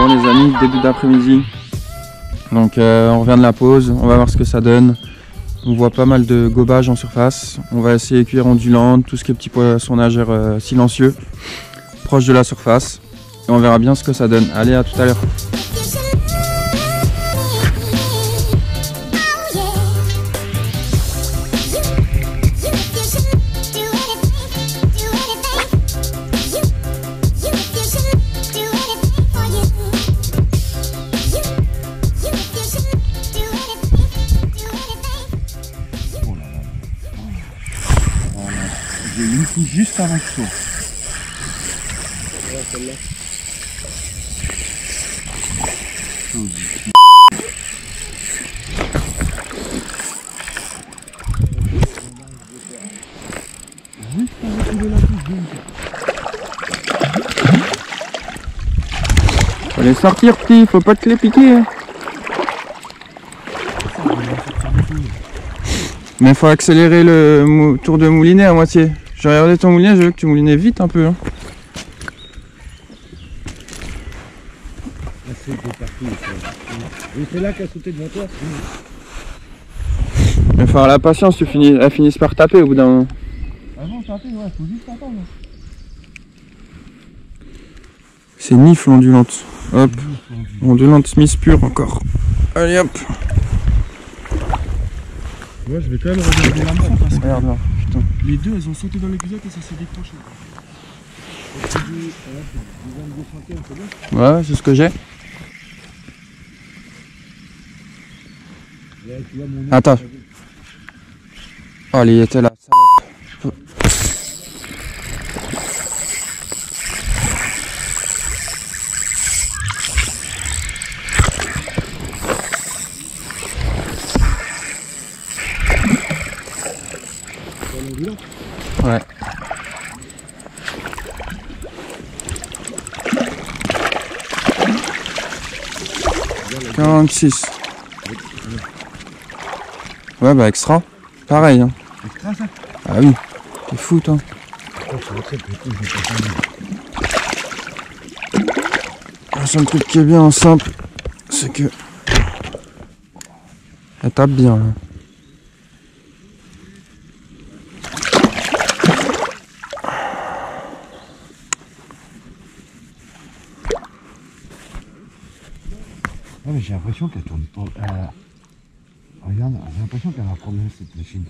Bon les amis, début d'après-midi. Donc on revient de la pause, on va voir ce que ça donne. On voit pas mal de gobage en surface. On va essayer cuire ondulante, tout ce qui est petit poisson nageur silencieux, proche de la surface. Et on verra bien ce que ça donne. Allez, à tout à l'heure. J'ai une couche juste avant que je sorte. Ouais, celle-là. Juste avant qu'il ait la couche. Faut les sortir petit, faut pas te les piquer. Hein. Mais faut accélérer le tour de moulinet à moitié. J'ai regardé ton moulinet, je veux que tu moulinais vite un peu. Hein. C'est là qu'elle a sauté devant toi. Il faut avoir la patience, elles finissent par taper au bout d'un moment. Ah non, taper, ouais, faut juste attendre. C'est nif l'ondulante. Hop, ondulante Smith pure encore. Allez hop. Moi je vais quand même regarder la main parce que Regarde là, putain. les deux elles ont sauté dans l'épisode et ça s'est décroché. Ouais, c'est ce que j'ai. Attends. Oh, il était là, salope. Ouais. « 46. Ouais bah extra. Pareil hein. Extra ça? Ah oui. T'es fou toi. Le seul truc qui est bien simple, c'est que elle tape bien là. Ouais, mais j'ai l'impression qu'elle tourne pas. Regarde, j'ai l'impression qu'elle a un problème cette machine.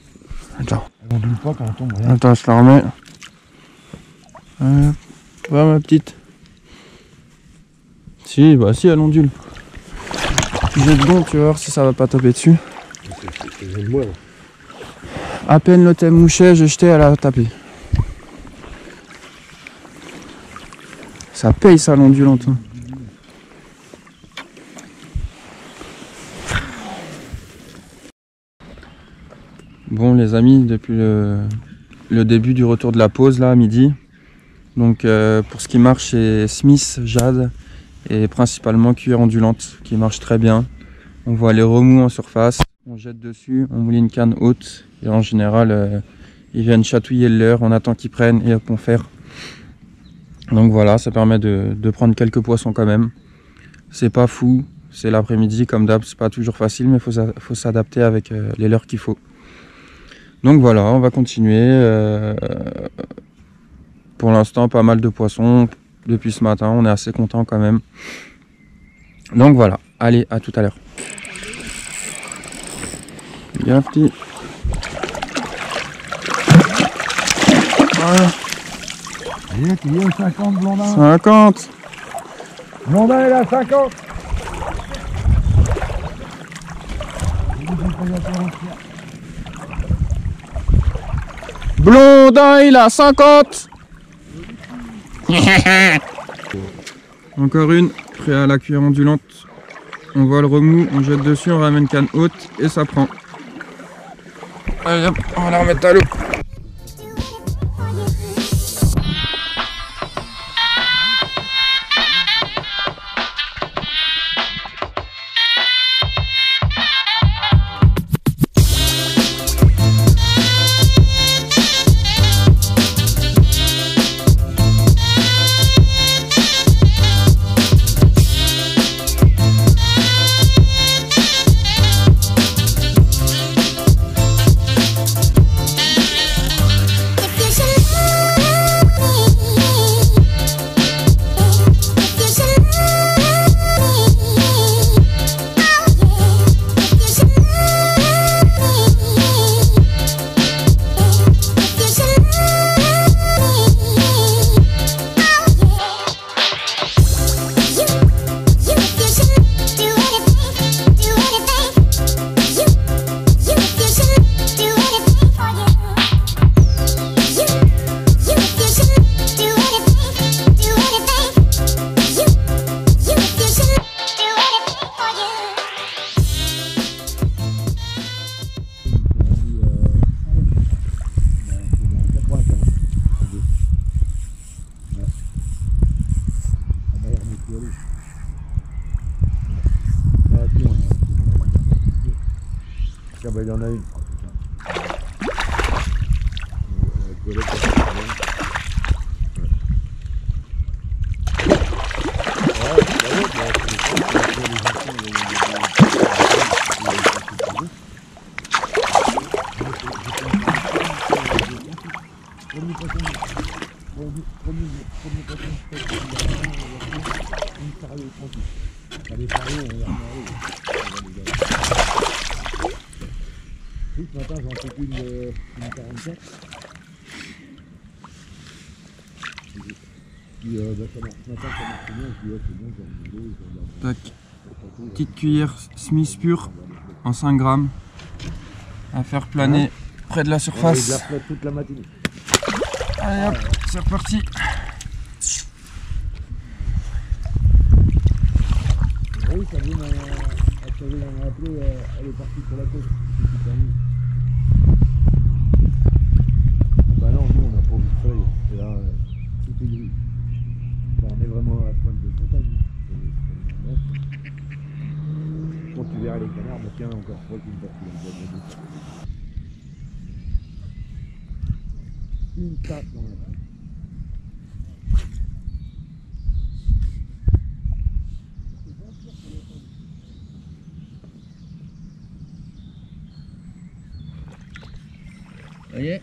Attends. Elle ondule pas quand elle tombe, regarde. Attends, je la remets. Ouais ma petite. Si, bah si elle ondule. Jette bon, tu vas voir si ça va pas taper dessus. C'est moi là. À peine le thème mouchait, j'ai jeté, elle a tapé. Ça paye ça l'ondulante. Hein. Bon les amis, depuis le début du retour de la pause là à midi, donc pour ce qui marche c'est Smith, Jade et principalement cuir ondulante qui marche très bien. On voit les remous en surface, on jette dessus, on mouline une canne haute et en général ils viennent chatouiller le leurre, on attend qu'ils prennent et hop on ferre. Donc voilà, ça permet de prendre quelques poissons quand même. C'est pas fou, c'est l'après-midi comme d'hab, c'est pas toujours facile mais faut s'adapter avec les leurres qu'il faut. Donc voilà, on va continuer. Pour l'instant, pas mal de poissons depuis ce matin. On est assez content quand même. Donc voilà, allez, à tout à l'heure. Bien petit. Voilà. Allez, tu es 50 Blondin. 50. Blondin il a 50. Blondin, il a 50. Encore une, prêt à la cuillère ondulante. On voit le remous, on jette dessus, on ramène canne haute et ça prend. Allez hop, on va la remettre à l'eau. Tiens, bah il y en a une. Ce matin j'en fais une 44. Puis ce matin ça marche bien, je dis c'est bon, j'ai remis l'eau, Tac. Petite cuillère Smith pure en 5 grammes à faire planer près de la surface. Il la flotte toute la matinée. Allez hop, c'est reparti. Oui, ça vient m'a appelé, elle est partie sur la côte. C'est super nul. Bah non, nous on n'a pas vu de soleil. Et là, tout est gris. Bah, on est vraiment à la pointe de montagne. Je pense que tu verras les canards, mais tiens, encore trois qui me portent dans le bois. Une tape dans la tête. Ça y est.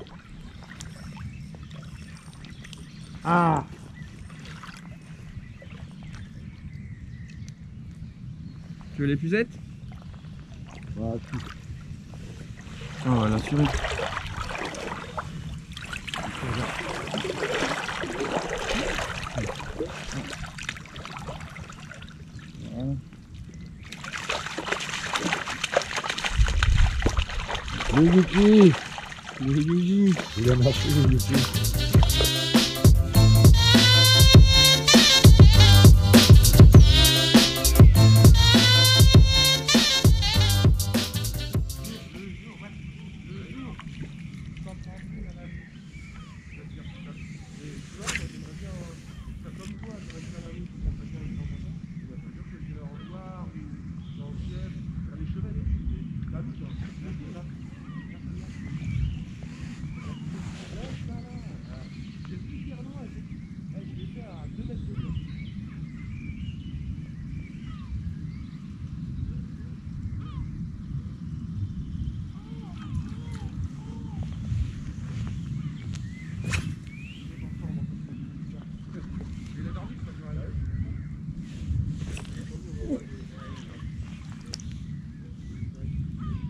Ah! Tu veux les pucettes? Voilà, tout. Tiens, on va l'assurer. Voilà. Le Yuki! Le Yuji. Il en a pris le Yuki.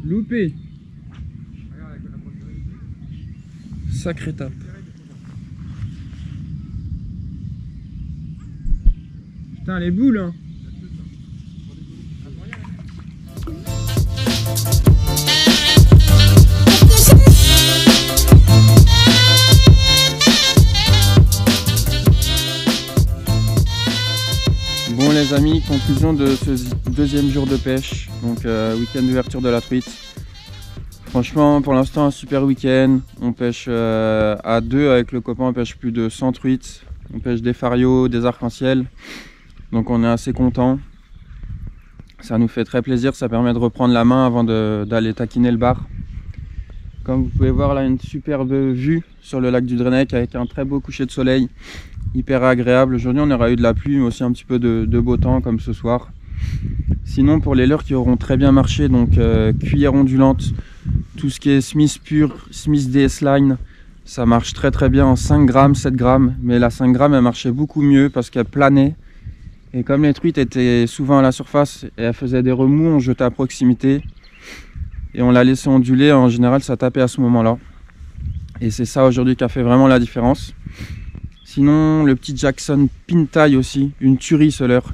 Loupé. Sacré tape. Putain, les boules hein. Bon les amis, conclusion de ce deuxième jour de pêche, donc week-end d'ouverture de la truite. Franchement pour l'instant un super week-end, on pêche à deux avec le copain, on pêche plus de 100 truites, on pêche des farios, des arcs-en-ciel, donc on est assez content. Ça nous fait très plaisir, ça permet de reprendre la main avant d'aller taquiner le bar. Comme vous pouvez voir là, une superbe vue sur le lac du Drennec avec un très beau coucher de soleil. Hyper agréable. Aujourd'hui on aura eu de la pluie mais aussi un petit peu de beau temps comme ce soir. Sinon pour les leurres qui auront très bien marché, donc cuillère ondulante, tout ce qui est Smith pur, Smith DS Line, ça marche très bien en 5 grammes, 7 grammes. Mais la 5 grammes elle marchait beaucoup mieux parce qu'elle planait. Et comme les truites étaient souvent à la surface et elles faisaient des remous, on jetait à proximité. Et on l'a laissé onduler, en général ça tapait à ce moment là. Et c'est ça aujourd'hui qui a fait vraiment la différence. Sinon, le petit Jackson Pintail aussi, une tuerie ce leurre.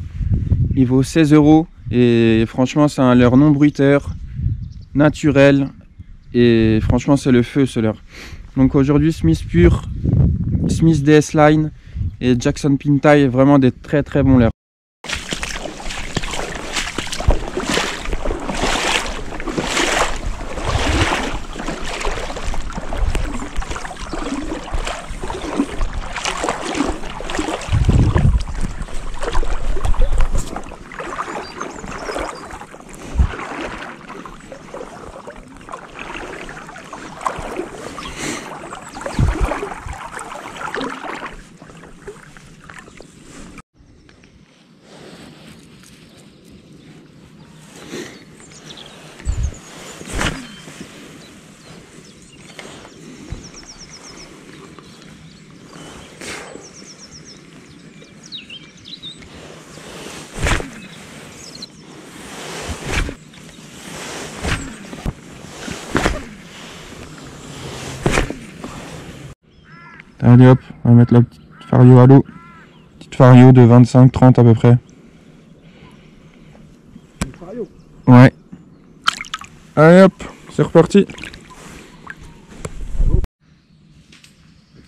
Il vaut 16 € et franchement, c'est un leurre non bruiteur, naturel. Et franchement, c'est le feu ce leurre. Donc aujourd'hui, Smith pur, Smith DS Line et Jackson Pintail, vraiment des très bons leurres. Allez hop, on va mettre la petite fario à l'eau. Petite fario de 25-30 à peu près. Ouais. Allez hop, c'est reparti.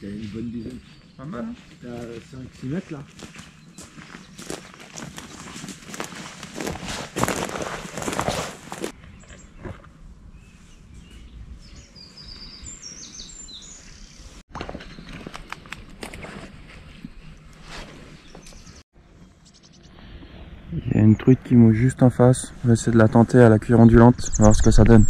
T'as une bonne dizaine. Pas mal, hein. T'as 5-6 mètres là. Il y a une truite qui mouille juste en face. On va essayer de la tenter à la cuillère ondulante. On va voir ce que ça donne.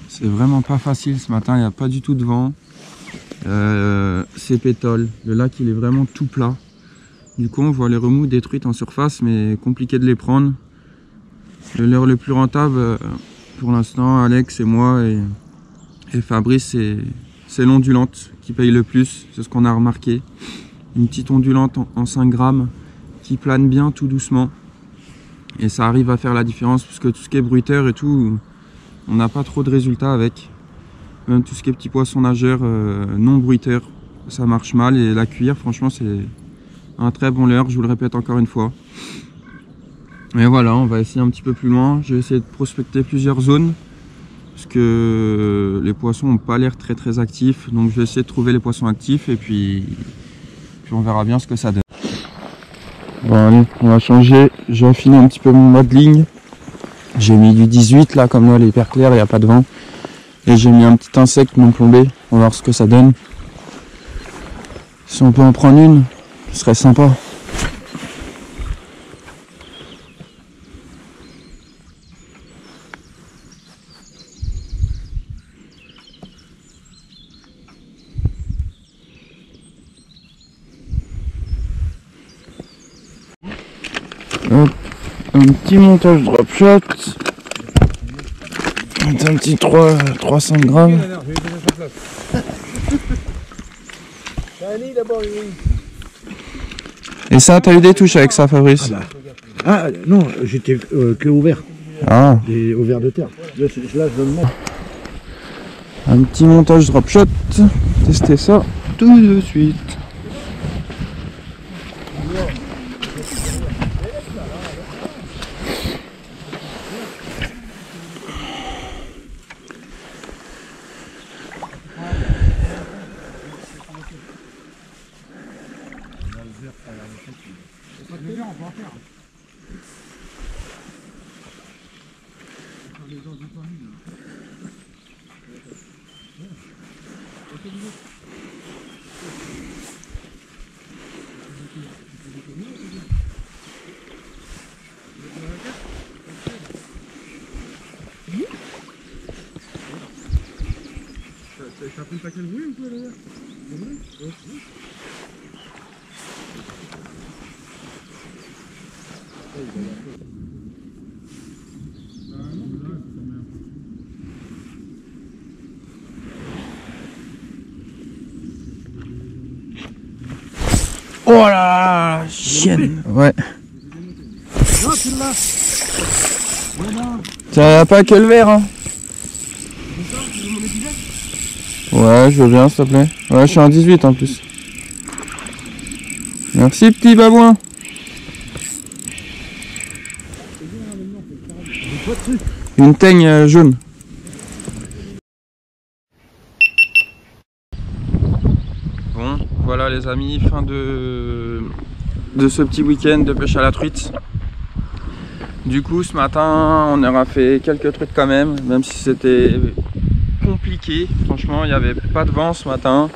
C'est vraiment pas facile ce matin, il n'y a pas du tout de vent. C'est pétole, le lac il est vraiment tout plat. Du coup on voit les remous des truites en surface, mais compliqué de les prendre. Le leurre le plus rentable pour l'instant, Alex et moi et Fabrice, c'est l'ondulante qui paye le plus, c'est ce qu'on a remarqué. Une petite ondulante en 5 grammes qui plane bien tout doucement. Et ça arrive à faire la différence, puisque tout ce qui est bruiteur et tout, on n'a pas trop de résultats avec. Même tout ce qui est petits poissons nageurs non bruiteurs, ça marche mal. Et la cuillère, franchement, c'est un très bon leurre, je vous le répète encore une fois. Et voilà, on va essayer un petit peu plus loin. Je vais essayer de prospecter plusieurs zones, parce que les poissons n'ont pas l'air très actifs. Donc je vais essayer de trouver les poissons actifs et puis on verra bien ce que ça donne. Bon allez, on va changer. J'ai affiné un petit peu mon mode ligne. J'ai mis du 18 là, comme là elle est hyper claire, il n'y a pas de vent. Et j'ai mis un petit insecte non plombé, on va voir ce que ça donne. Si on peut en prendre une, ce serait sympa. Hop, un petit montage drop shot. Un petit 300 grammes. Et ça, t'as eu des touches avec ça, Fabrice? Ah non, j'étais que ouvert. Ah. Et au verre de terre. Là, je donne moi. Un petit montage drop shot. Tester ça tout de suite. Ça fait pas quel bruit ou quoi là? Oh là là, chienne. Ouais. Non, tu l'as. Tiens, y'a pas que le verre, hein. Ouais, je veux bien, s'il te plaît. Ouais, je suis en 18 en plus. Merci, petit babouin. Une teigne jaune. Bon, voilà les amis, fin de ce petit week-end de pêche à la truite. Du coup, ce matin, on aura fait quelques truites quand même si c'était compliqué. Franchement, il n'y avait pas de vent ce matin.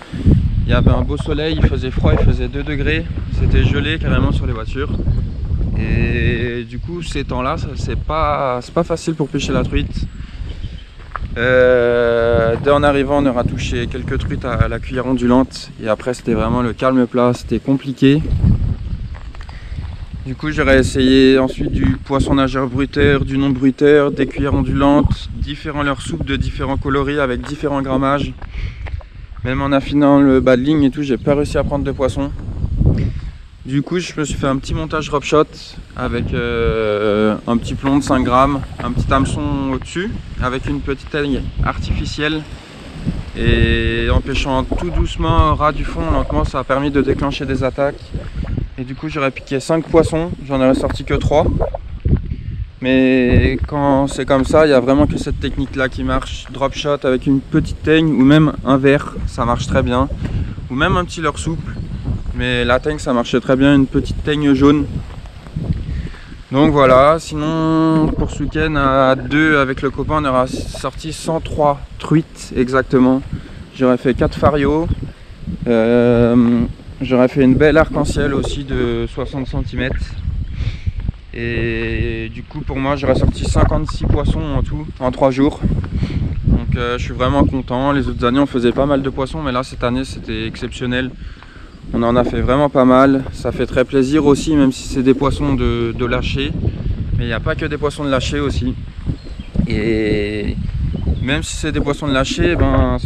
Il y avait un beau soleil, il faisait froid, il faisait 2 degrés. C'était gelé carrément sur les voitures. Et du coup, ces temps-là, c'est pas facile pour pêcher la truite. Dès en arrivant, on aura touché quelques truites à la cuillère ondulante. Et après, c'était vraiment le calme plat, c'était compliqué. Du coup, j'aurais essayé ensuite du poisson nageur bruiteur, du non bruiteur, des cuillères ondulantes, différents leurres souples de différents coloris avec différents grammages. Même en affinant le bas de ligne et tout, j'ai pas réussi à prendre de poisson. Du coup, je me suis fait un petit montage drop shot avec un petit plomb de 5 grammes, un petit hameçon au-dessus, avec une petite aigle artificielle. Et en pêchant tout doucement au ras du fond, lentement, ça a permis de déclencher des attaques. Et du coup, j'aurais piqué 5 poissons, j'en aurais sorti que 3. Mais quand c'est comme ça, il n'y a vraiment que cette technique-là qui marche. Drop shot avec une petite teigne ou même un verre, ça marche très bien. Ou même un petit leurre souple. Mais la teigne, ça marchait très bien, une petite teigne jaune. Donc voilà, sinon pour ce week-end à 2 avec le copain, on aura sorti 103 truites exactement. J'aurais fait 4 farios. J'aurais fait une belle arc-en-ciel aussi de 60 cm. Et du coup pour moi j'aurais sorti 56 poissons en tout en 3 jours. Donc je suis vraiment content. Les autres années on faisait pas mal de poissons, mais là cette année c'était exceptionnel. On en a fait vraiment pas mal. Ça fait très plaisir aussi, même si c'est des poissons de lâcher. Mais il n'y a pas que des poissons de lâcher aussi. Et même si c'est des poissons de lâcher, ben,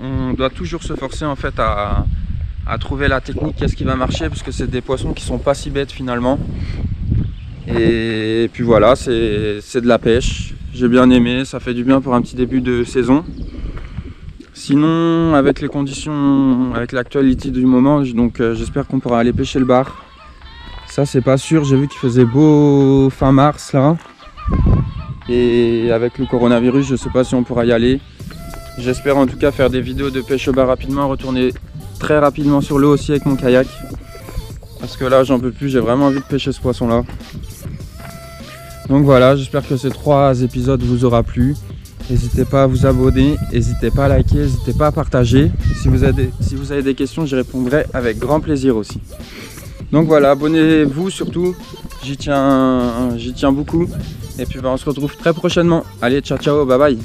on doit toujours se forcer en fait à trouver la technique, qu'est-ce qui va marcher, parce que c'est des poissons qui sont pas si bêtes finalement. Et puis voilà, c'est de la pêche. J'ai bien aimé, ça fait du bien pour un petit début de saison. Sinon, avec les conditions, avec l'actualité du moment, donc j'espère qu'on pourra aller pêcher le bar. Ça c'est pas sûr, j'ai vu qu'il faisait beau fin mars là. Et avec le coronavirus, je sais pas si on pourra y aller. J'espère en tout cas faire des vidéos de pêche au bar rapidement, retourner très rapidement sur l'eau aussi avec mon kayak. Parce que là j'en peux plus, j'ai vraiment envie de pêcher ce poisson là. Donc voilà, j'espère que ces 3 épisodes vous aura plu. N'hésitez pas à vous abonner, n'hésitez pas à liker, n'hésitez pas à partager. Si vous avez des questions, j'y répondrai avec grand plaisir aussi. Donc voilà, abonnez-vous surtout, j'y tiens beaucoup. Et puis on se retrouve très prochainement. Allez, ciao ciao, bye bye.